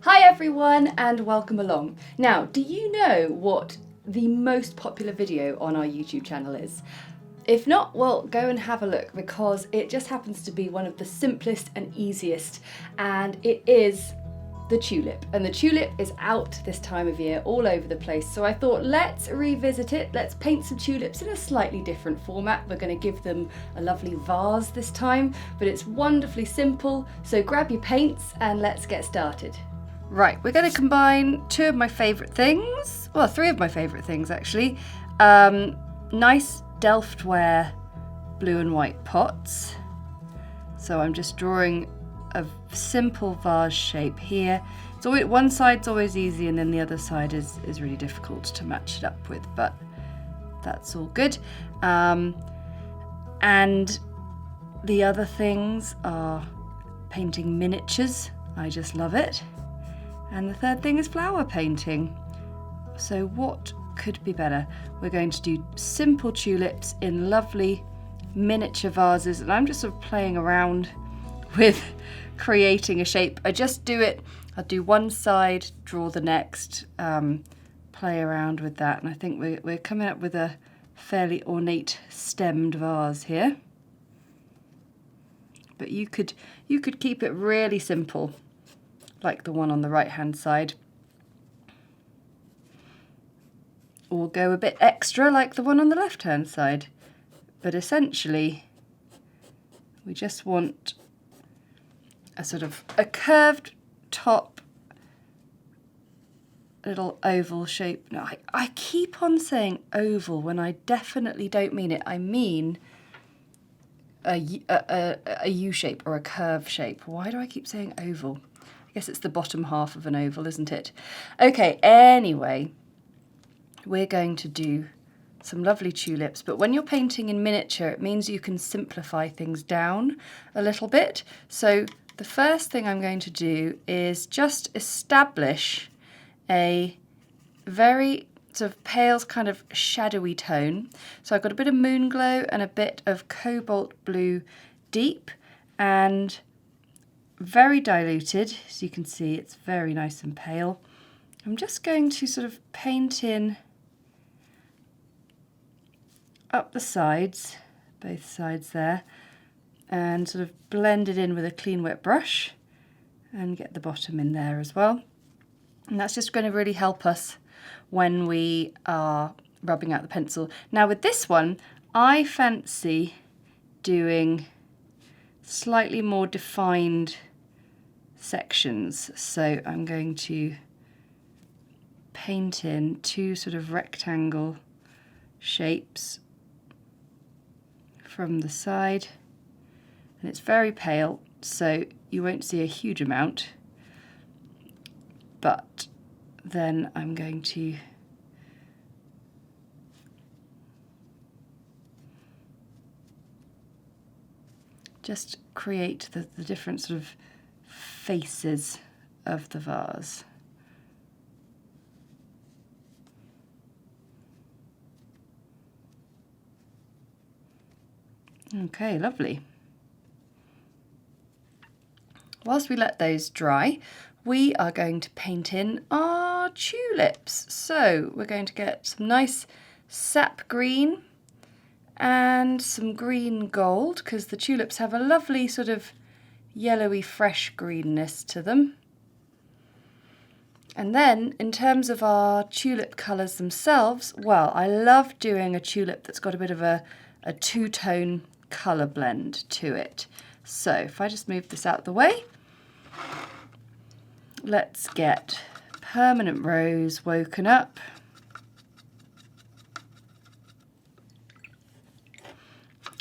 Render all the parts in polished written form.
Hi everyone and welcome along. Now, do you know what the most popular video on our YouTube channel is? If not, well, go and have a look because it just happens to be one of the simplest and easiest, and it is the tulip. And the tulip is out this time of year all over the place. So I thought, let's revisit it. Let's paint some tulips in a slightly different format. We're going to give them a lovely vase this time, but it's wonderfully simple. So grab your paints and let's get started. Right, we're going to combine two of my favourite things, well, three of my favourite things actually. Nice Delftware blue and white pots. So I'm just drawing a simple vase shape here. It's always, one side's always easy and then the other side is really difficult to match it up with, but that's all good. And the other things are painting miniatures. I just love it. And the third thing is flower painting. So what could be better? We're going to do simple tulips in lovely miniature vases, and I'm just sort of playing around with creating a shape. I just do it, I'll do one side, draw the next, play around with that, and I think we're coming up with a fairly ornate stemmed vase here. But you could keep it really simple, like the one on the right hand side, or go a bit extra like the one on the left hand side. But essentially we just want a sort of a curved top, little oval shape. No, I keep on saying oval when I definitely don't mean it. I mean a U shape or a curve shape. Why do I keep saying oval? I guess it's the bottom half of an oval, isn't it? Okay, anyway, we're going to do some lovely tulips, but when you're painting in miniature, it means you can simplify things down a little bit. So the first thing I'm going to do is just establish a very sort of pale, kind of shadowy tone. So I've got a bit of moon glow and a bit of cobalt blue deep, and very diluted. As you can see, it's very nice and pale. I'm just going to sort of paint in up the sides, both sides there, and sort of blend it in with a clean wet brush and get the bottom in there as well. And that's just going to really help us when we are rubbing out the pencil. Now with this one, I fancy doing slightly more defined sections. So I'm going to paint in two sort of rectangle shapes from the side, and it's very pale, so you won't see a huge amount, but then I'm going to just create the different sort of faces of the vase. Okay, lovely. Whilst we let those dry, we are going to paint in our tulips. So we're going to get some nice sap green and some green gold, because the tulips have a lovely sort of yellowy fresh greenness to them. And then in terms of our tulip colours themselves, well, I love doing a tulip that's got a bit of a two-tone colour blend to it. So if I just move this out of the way, let's get Permanent Rose woken up.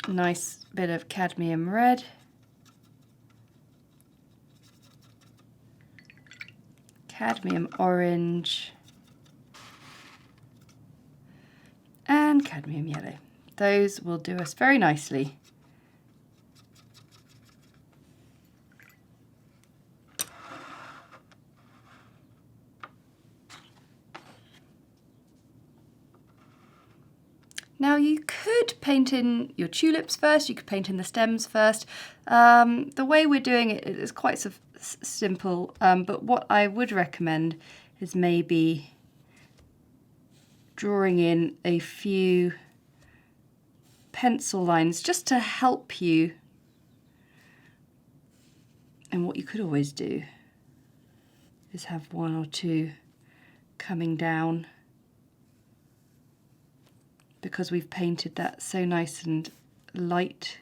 Nice bit of cadmium red. Cadmium orange. And cadmium yellow. Those will do us very nicely. Now you could paint in your tulips first, you could paint in the stems first. The way we're doing it is quite simple, but what I would recommend is maybe drawing in a few pencil lines just to help you. And what you could always do is have one or two coming down, because we've painted that so nice and light.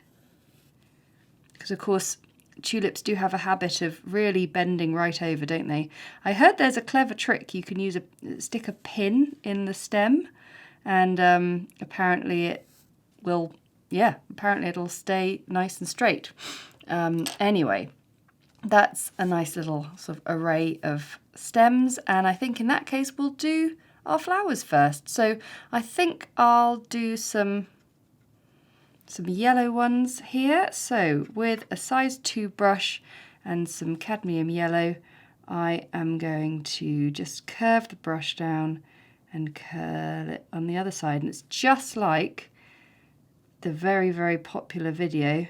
Because of course tulips do have a habit of really bending right over, don't they? I heard there's a clever trick. You can stick a pin in the stem, and apparently it will, apparently it'll stay nice and straight. Anyway, that's a nice little sort of array of stems, and I think in that case we'll do our flowers first. So I think I'll do some yellow ones here. So with a size 2 brush and some cadmium yellow, I am going to just curve the brush down and curl it on the other side. And it's just like the very, very popular video,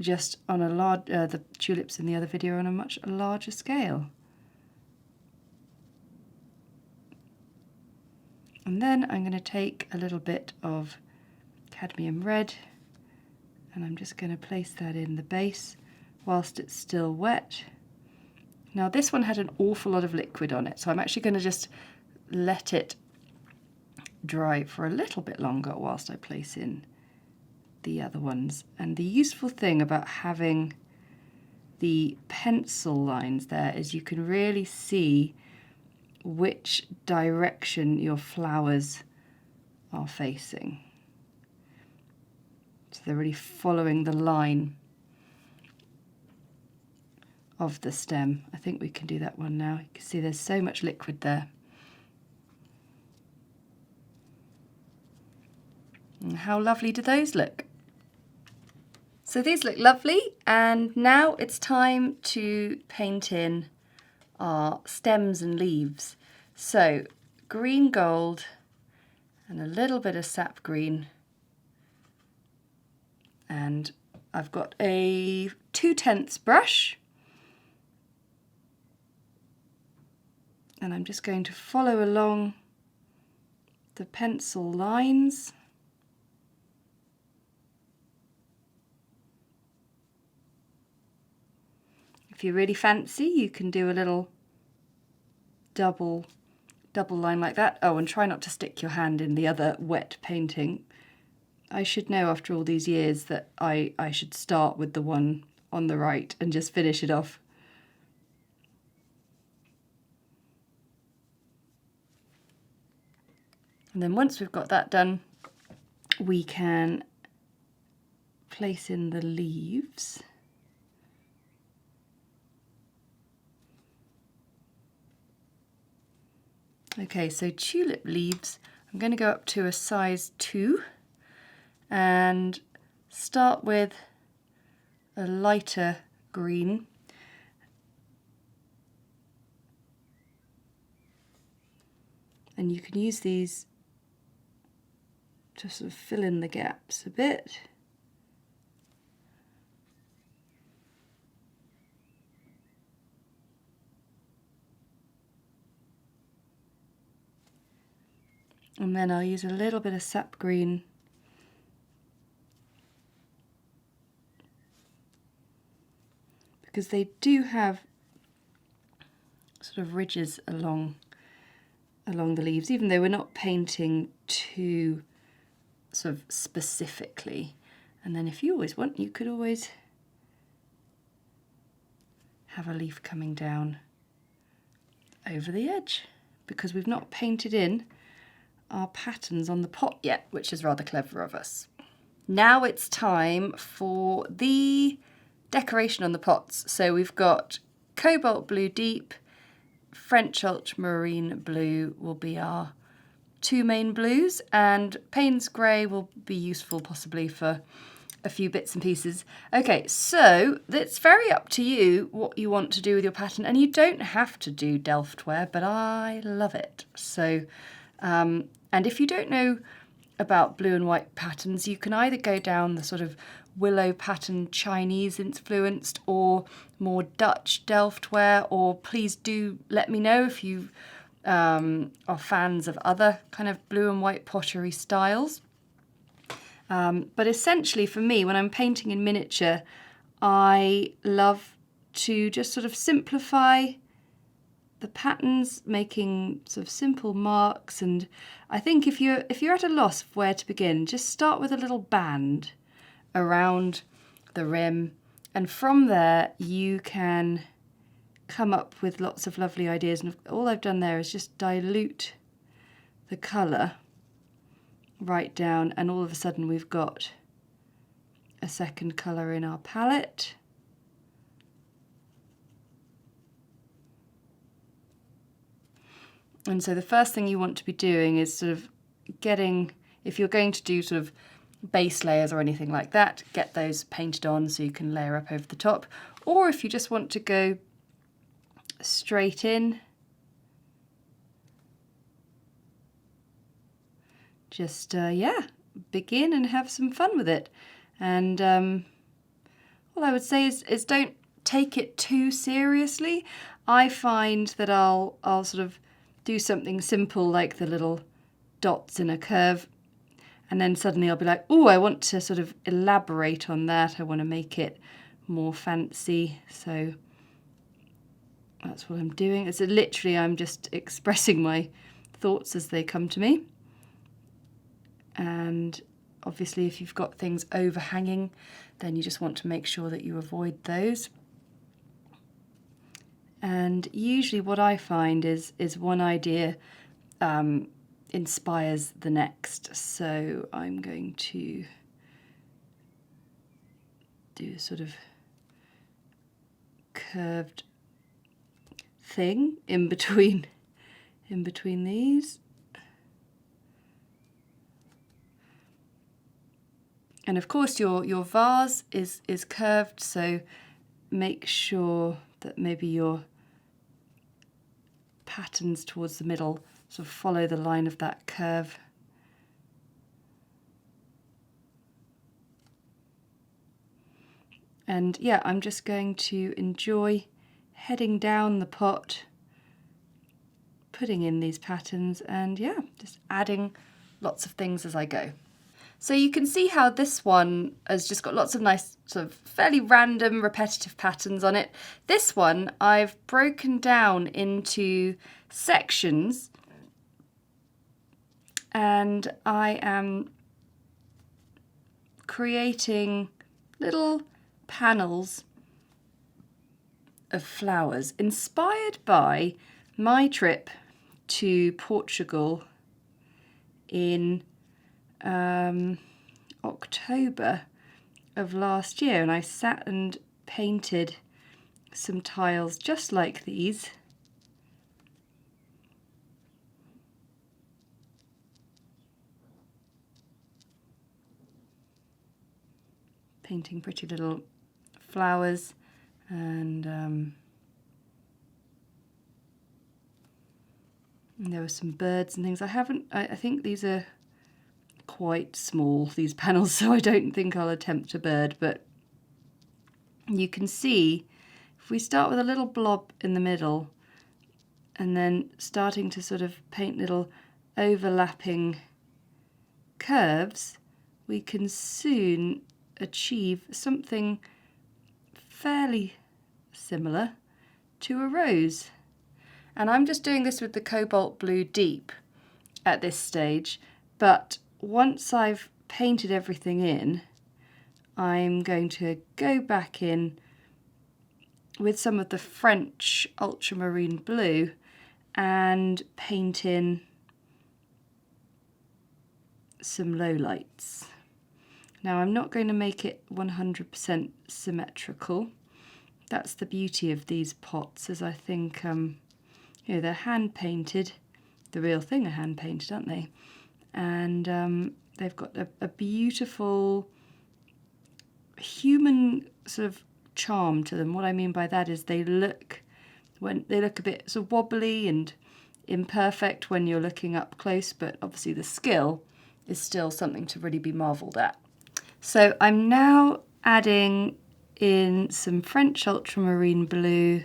just on a large, the tulips in the other video on a much larger scale. And then I'm going to take a little bit of cadmium red, and I'm just going to place that in the base whilst it's still wet. Now this one had an awful lot of liquid on it, so I'm actually going to just let it dry for a little bit longer whilst I place in the other ones. And the useful thing about having the pencil lines there is you can really see which direction your flowers are facing. So they're really following the line of the stem. I think we can do that one now. You can see there's so much liquid there. And how lovely do those look? So these look lovely, and now it's time to paint in our stems and leaves. So green gold and a little bit of sap green, and I've got a 2/10 brush, and I'm just going to follow along the pencil lines. If you really fancy, you can do a little double line like that. Oh, and try not to stick your hand in the other wet painting. I should know after all these years that I should start with the one on the right and just finish it off. And then once we've got that done, we can place in the leaves. Okay, so tulip leaves, I'm going to go up to a size 2 and start with a lighter green. And you can use these to sort of fill in the gaps a bit. And then I'll use a little bit of sap green because they do have sort of ridges along the leaves, even though we're not painting too sort of specifically. And then if you always want, you could always have a leaf coming down over the edge, because we've not painted in our patterns on the pot yet, which is rather clever of us. Now it's time for the decoration on the pots. So we've got cobalt blue deep, French ultramarine blue will be our 2 main blues, and Payne's grey will be useful possibly for a few bits and pieces. Okay, so it's very up to you what you want to do with your pattern, and you don't have to do Delft ware, but I love it. So And if you don't know about blue and white patterns, you can either go down the sort of willow pattern Chinese influenced or more Dutch Delft ware, or please do let me know if you are fans of other kind of blue and white pottery styles. But essentially for me, when I'm painting in miniature, I love to just sort of simplify the patterns, making sort of simple marks. And I think if you're at a loss of where to begin, just start with a little band around the rim, and from there you can come up with lots of lovely ideas. And all I've done there is just dilute the colour right down, and all of a sudden we've got a second colour in our palette. And so the first thing you want to be doing is sort of getting, if you're going to do sort of base layers or anything like that, get those painted on so you can layer up over the top. Or if you just want to go straight in, just yeah, begin and have some fun with it. And all I would say is don't take it too seriously. I find that I'll sort of do something simple like the little dots in a curve, and then suddenly I'll be like, oh, I want to sort of elaborate on that. I want to make it more fancy. So that's what I'm doing. It's literally, I'm just expressing my thoughts as they come to me. And obviously if you've got things overhanging, then you just want to make sure that you avoid those. And usually what I find is one idea inspires the next. So I'm going to do a sort of curved thing in between these. And of course your vase is curved, so make sure that maybe your patterns towards the middle sort of follow the line of that curve. And yeah, I'm just going to enjoy heading down the pot, putting in these patterns, and yeah, just adding lots of things as I go. So you can see how this one has just got lots of nice sort of fairly random repetitive patterns on it. This one I've broken down into sections, and I am creating little panels of flowers inspired by my trip to Portugal in October of last year, and I sat and painted some tiles just like these. Painting pretty little flowers, and there were some birds and things. I think these are quite small, these panels, so I don't think I'll attempt a bird, but you can see if we start with a little blob in the middle and then starting to sort of paint little overlapping curves, we can soon achieve something fairly similar to a rose. And I'm just doing this with the Cobalt Blue Deep at this stage, but once I've painted everything in, I'm going to go back in with some of the French ultramarine blue and paint in some lowlights. Now I'm not going to make it 100% symmetrical. That's the beauty of these pots, is I think they're hand painted. The real thing are hand painted, aren't they? And they've got a beautiful human sort of charm to them. What I mean by that is they look a bit sort of wobbly and imperfect when you're looking up close, but obviously the skill is still something to really be marvelled at. So I'm now adding in some French ultramarine blue.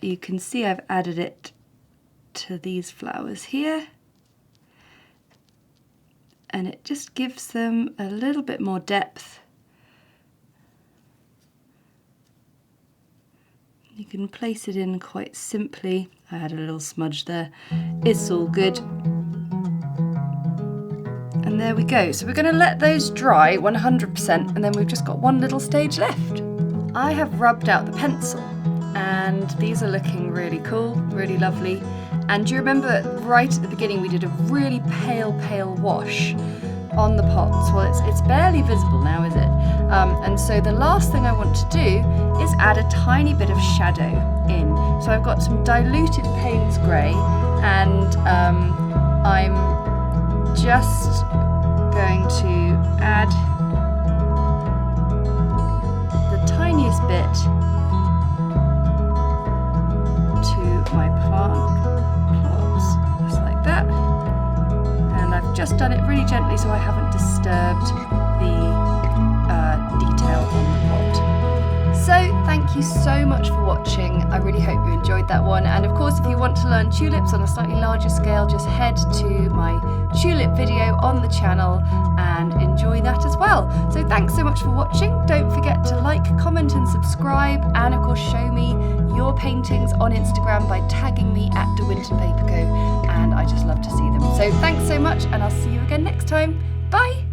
You can see I've added it to these flowers here, and it just gives them a little bit more depth. You can place it in quite simply. I had a little smudge there. It's all good. And there we go. So we're going to let those dry 100%, and then we've just got one little stage left. I have rubbed out the pencil, and these are looking really cool, really lovely. And do you remember right at the beginning we did a really pale wash on the pots? Well, it's barely visible now, is it? And so the last thing I want to do is add a tiny bit of shadow in. So I've got some diluted Payne's Grey, and I'm just going to add the tiniest bit to my plots, just like that. And I've just done it really gently so I haven't disturbed the detail on the pot. So thank you so much for watching. I really hope you enjoyed that one. And of course, if you want to learn tulips on a slightly larger scale, just head to my tulip video on the channel and enjoy that as well. So thanks so much for watching. Don't forget to like, comment and subscribe, and of course show me your paintings on Instagram by tagging me at @Winton Paper Co, and I just love to see them. So thanks so much, and I'll see you again next time. Bye!